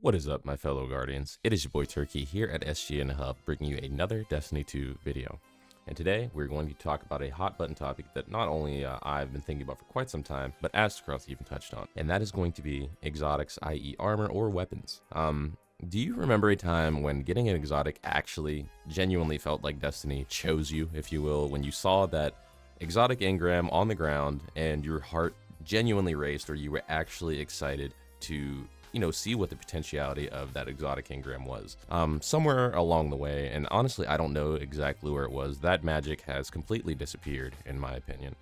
What is up, my fellow Guardians? It is your boy Turkey here at SGN Hub, bringing you another Destiny 2 video. And today, we're going to talk about a hot button topic that not only I've been thinking about for quite some time, but Aztecross even touched on. And that is going to be exotics, i.e. armor or weapons. Do you remember a time when getting an exotic actually genuinely felt like Destiny chose you, if you will, when you saw that exotic engram on the ground and your heart genuinely raced, or you were actually excited to see what the potentiality of that exotic engram was? Somewhere along the way, and honestly, I don't know exactly where it was, that magic has completely disappeared, in my opinion.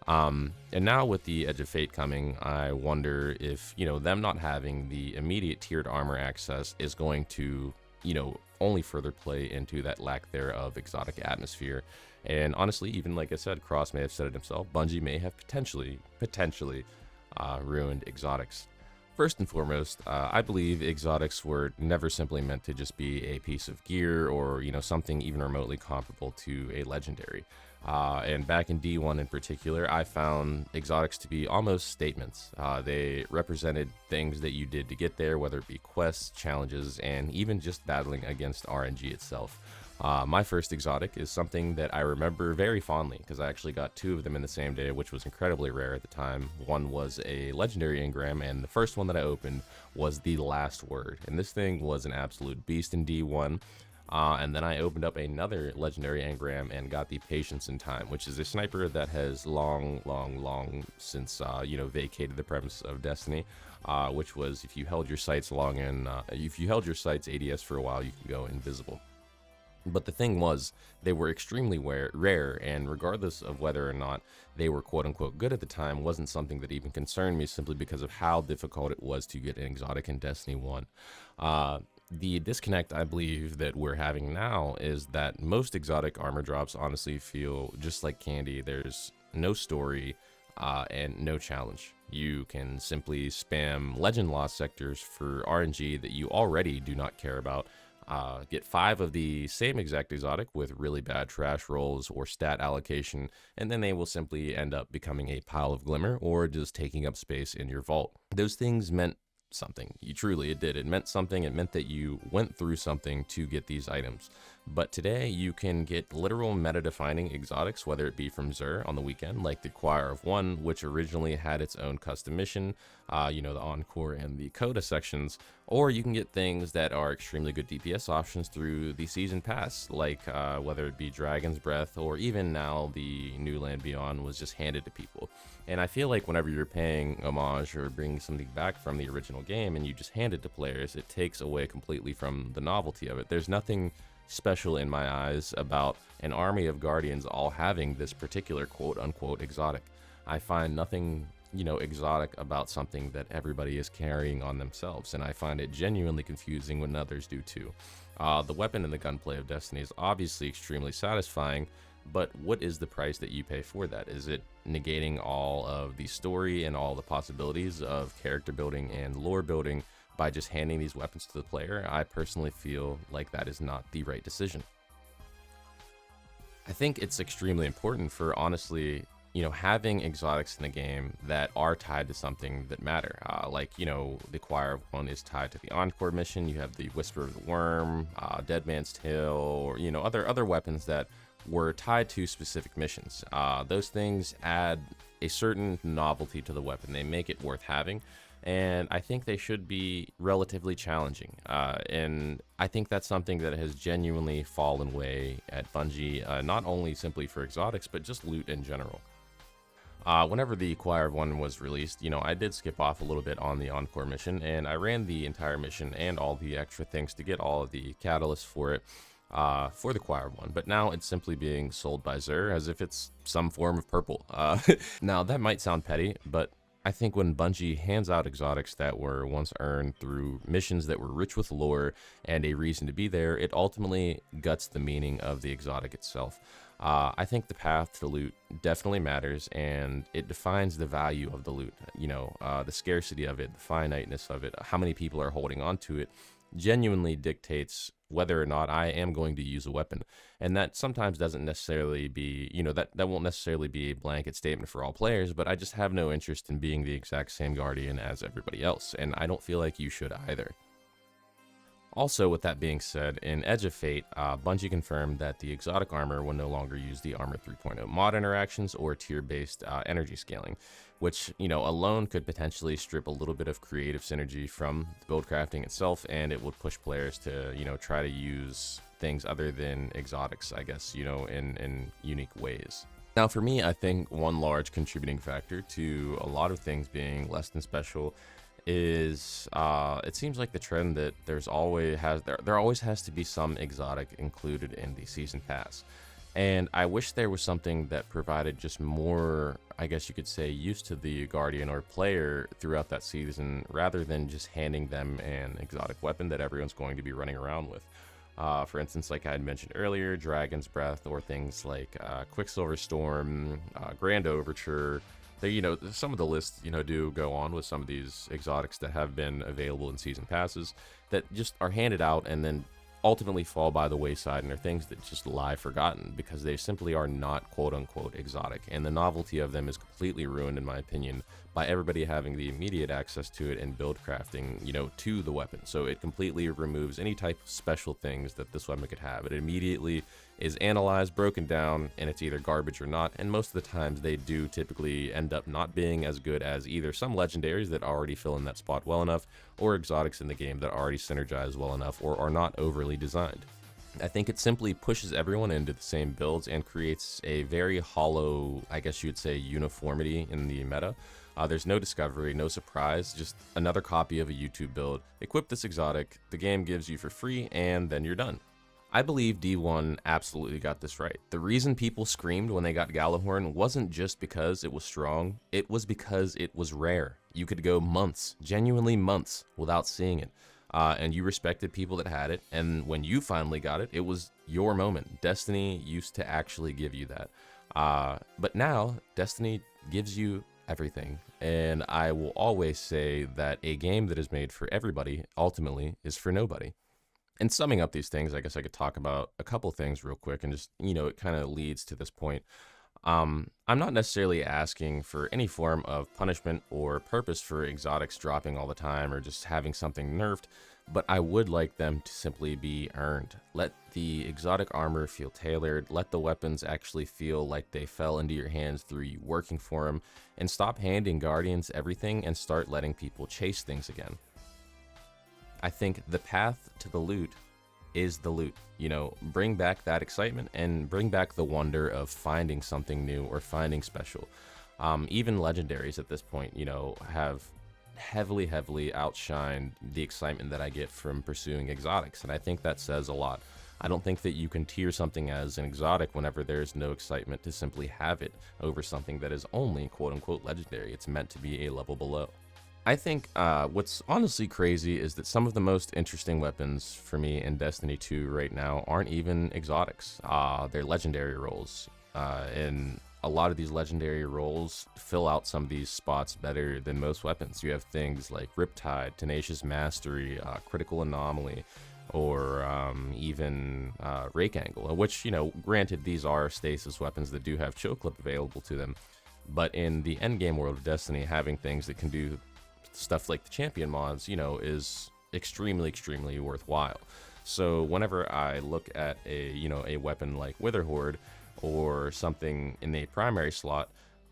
And now with the Edge of Fate coming, I wonder if, them not having the immediate tiered armor access is going to, only further play into that lack there of exotic atmosphere. And honestly, even like I said, Cross may have said it himself, Bungie may have potentially ruined exotics. First and foremost, I believe exotics were never simply meant to just be a piece of gear or, something even remotely comparable to a legendary. And back in D1 in particular, I found exotics to be almost statements. They represented things that you did to get there, whether it be quests, challenges, and even just battling against RNG itself. My first exotic is something that I remember very fondly because I actually got two of them in the same day, which was incredibly rare at the time. One was a legendary engram, and the first one that I opened was the Last Word. And this thing was an absolute beast in D1. And then I opened up another legendary engram and got the Patience in Time, which is a sniper that has long since, vacated the premise of Destiny, which was if you held your sights ADS for a while, you can go invisible. But the thing was, they were extremely rare, and regardless of whether or not they were quote-unquote good at the time, wasn't something that even concerned me simply because of how difficult it was to get an exotic in Destiny 1. The disconnect I believe that we're having now is that most exotic armor drops honestly feel just like candy. There's no story and no challenge. You can simply spam legend lost sectors for RNG that you already do not care about. Get 5 of the same exact exotic with really bad trash rolls or stat allocation, and then they will simply end up becoming a pile of glimmer or just taking up space in your vault. Those things meant something. It did. It meant something. It meant that you went through something to get these items. But today you can get literal meta-defining exotics, whether it be from Xur on the weekend, like the Choir of One, which originally had its own custom mission, the Encore and the Coda sections, or you can get things that are extremely good DPS options through the Season Pass, like whether it be Dragon's Breath, or even now the New Land Beyond was just handed to people. And I feel like whenever you're paying homage or bringing something back from the original game and you just hand it to players, it takes away completely from the novelty of it. There's nothing special in my eyes about an army of Guardians all having this particular quote-unquote exotic. I find nothing, exotic about something that everybody is carrying on themselves, and I find it genuinely confusing when others do too. The weapon and the gunplay of Destiny is obviously extremely satisfying, but what is the price that you pay for that? Is it negating all of the story and all the possibilities of character building and lore building by just handing these weapons to the player? I personally feel like that is not the right decision. I think it's extremely important for, honestly, having exotics in the game that are tied to something that matter. The Choir of One is tied to the Encore mission. You have the Whisper of the Worm, Dead Man's Tale, or, other weapons that were tied to specific missions. Those things add a certain novelty to the weapon. They make it worth having. And I think they should be relatively challenging. And I think that's something that has genuinely fallen away at Bungie, not only simply for exotics, but just loot in general. Whenever the Choir of One was released, I did skip off a little bit on the Encore mission, and I ran the entire mission and all the extra things to get all of the catalysts for it, for the Choir of One. But now it's simply being sold by Xur as if it's some form of purple. Now, that might sound petty, but I think when Bungie hands out exotics that were once earned through missions that were rich with lore and a reason to be there, it ultimately guts the meaning of the exotic itself. I think the path to loot definitely matters, and it defines the value of the loot. The scarcity of it, the finiteness of it, how many people are holding on to it, genuinely dictates whether or not I am going to use a weapon. And that sometimes doesn't necessarily be, that won't necessarily be a blanket statement for all players, but I just have no interest in being the exact same Guardian as everybody else, and I don't feel like you should either. Also, with that being said, in Edge of Fate, Bungie confirmed that the exotic armor will no longer use the Armor 3.0 mod interactions or tier-based energy scaling, which, alone could potentially strip a little bit of creative synergy from the build crafting itself, and it would push players to, try to use things other than exotics, I guess, in unique ways. Now, for me, I think one large contributing factor to a lot of things being less than special is it seems like the trend that there always has to be some exotic included in the season pass. And I wish there was something that provided just more, I guess you could say, use to the guardian or player throughout that season, rather than just handing them an exotic weapon that everyone's going to be running around with. For instance, like I had mentioned earlier, Dragon's Breath, or things like Quicksilver Storm, Grand Overture. They, some of the lists, do go on with some of these exotics that have been available in season passes that just are handed out and then ultimately fall by the wayside, and are things that just lie forgotten because they simply are not quote unquote exotic, and the novelty of them is completely ruined, in my opinion, by everybody having the immediate access to it and build crafting, to the weapon. So it completely removes any type of special things that this weapon could have. It immediately is analyzed, broken down, and it's either garbage or not, and most of the times they do typically end up not being as good as either some legendaries that already fill in that spot well enough, or exotics in the game that already synergize well enough or are not overly designed. I think it simply pushes everyone into the same builds and creates a very hollow, I guess you'd say, uniformity in the meta. There's no discovery, no surprise, just another copy of a YouTube build. Equip this exotic, the game gives you for free, and then you're done. I believe D1 absolutely got this right. The reason people screamed when they got Gallahorn wasn't just because it was strong, it was because it was rare. You could go months, genuinely months, without seeing it. And you respected people that had it, and when you finally got it, it was your moment. Destiny used to actually give you that. But now, Destiny gives you everything. And I will always say that a game that is made for everybody, ultimately, is for nobody. And summing up these things, I guess I could talk about a couple things real quick, and just, it kind of leads to this point. I'm not necessarily asking for any form of punishment or purpose for exotics dropping all the time or just having something nerfed, but I would like them to simply be earned. Let the exotic armor feel tailored, let the weapons actually feel like they fell into your hands through you working for them, and stop handing guardians everything and start letting people chase things again. I think the path to the loot is the loot. Bring back that excitement and bring back the wonder of finding something new or finding special. Even legendaries at this point, have heavily outshined the excitement that I get from pursuing exotics, and I think that says a lot. I don't think that you can tier something as an exotic whenever there's no excitement to simply have it over something that is only quote unquote legendary. It's meant to be a level below. I think what's honestly crazy is that some of the most interesting weapons for me in Destiny 2 right now aren't even exotics. They're legendary roles. And a lot of these legendary roles fill out some of these spots better than most weapons. You have things like Riptide, Tenacious Mastery, Critical Anomaly, or even Rake Angle, which, granted, these are stasis weapons that do have Chill Clip available to them. But in the endgame world of Destiny, having things that can do stuff like the champion mods, is extremely worthwhile. So whenever I look at a weapon like Witherhoard or something in the primary slot,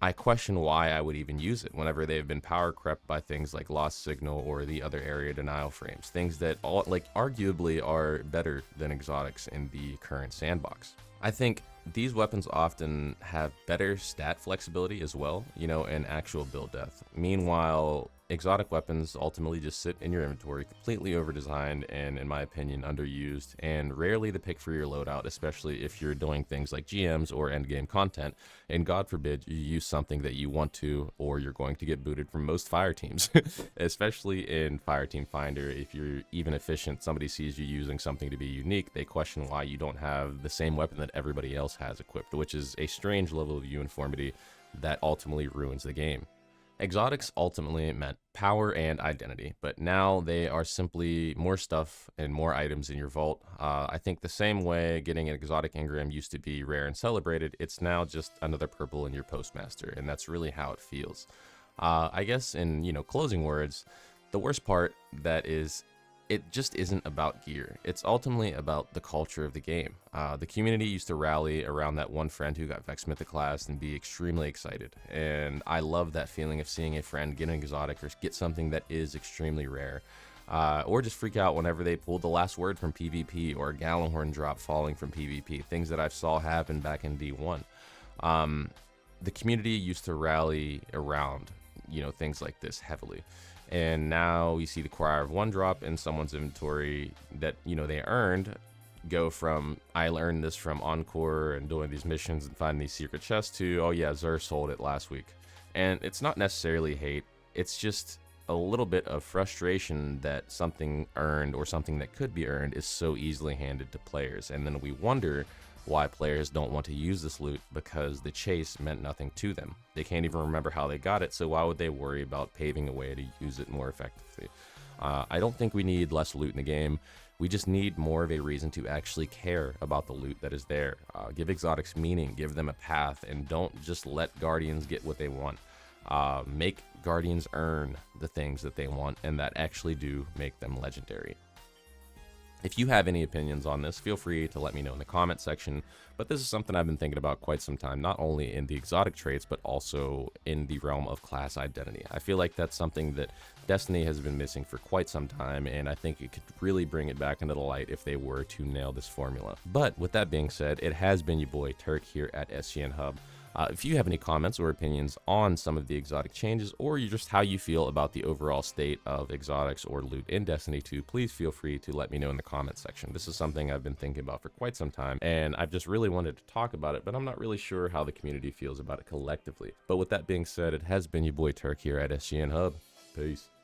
I question why I would even use it whenever they've been power crept by things like Lost Signal or the other area denial frames, things that arguably are better than exotics in the current sandbox. I think these weapons often have better stat flexibility as well, and actual build depth. Meanwhile, exotic weapons ultimately just sit in your inventory, completely over-designed and, in my opinion, underused, and rarely the pick for your loadout, especially if you're doing things like GMs or endgame content, and God forbid you use something that you want to, or you're going to get booted from most fire teams. Especially in Fireteam Finder, if you're even efficient, somebody sees you using something to be unique, they question why you don't have the same weapon that everybody else has equipped, which is a strange level of uniformity that ultimately ruins the game. Exotics ultimately meant power and identity, but now they are simply more stuff and more items in your vault. I think the same way getting an exotic engram used to be rare and celebrated, it's now just another purple in your postmaster, and that's really how it feels. I guess in, closing words, the worst part that is it just isn't about gear. It's ultimately about the culture of the game. The community used to rally around that one friend who got Vex Mythic class and be extremely excited. And I love that feeling of seeing a friend get an exotic or get something that is extremely rare. Or just freak out whenever they pulled the last word from PvP or a Gallonhorn drop falling from PvP, things that I saw happen back in D1. The community used to rally around, things like this heavily. And now you see the Choir of One drop in someone's inventory that, they earned, go from, I learned this from Encore and doing these missions and finding these secret chests to, oh yeah, Zur sold it last week. And it's not necessarily hate, it's just a little bit of frustration that something earned or something that could be earned is so easily handed to players. And then we wonder why players don't want to use this loot, because the chase meant nothing to them. They can't even remember how they got it, so why would they worry about paving a way to use it more effectively? I don't think we need less loot in the game. We just need more of a reason to actually care about the loot that is there. Give exotics meaning, give them a path, and don't just let Guardians get what they want. Make Guardians earn the things that they want and that actually do make them legendary. If you have any opinions on this, feel free to let me know in the comment section, but this is something I've been thinking about quite some time, not only in the exotic traits, but also in the realm of class identity. I feel like that's something that Destiny has been missing for quite some time, and I think it could really bring it back into the light if they were to nail this formula. But with that being said, it has been your boy Turk here at SGN Hub. If you have any comments or opinions on some of the exotic changes, or just how you feel about the overall state of exotics or loot in Destiny 2, please feel free to let me know in the comment section. This is something I've been thinking about for quite some time, and I've just really wanted to talk about it, but I'm not really sure how the community feels about it collectively. But with that being said, it has been your boy Turk here at SGN Hub. Peace.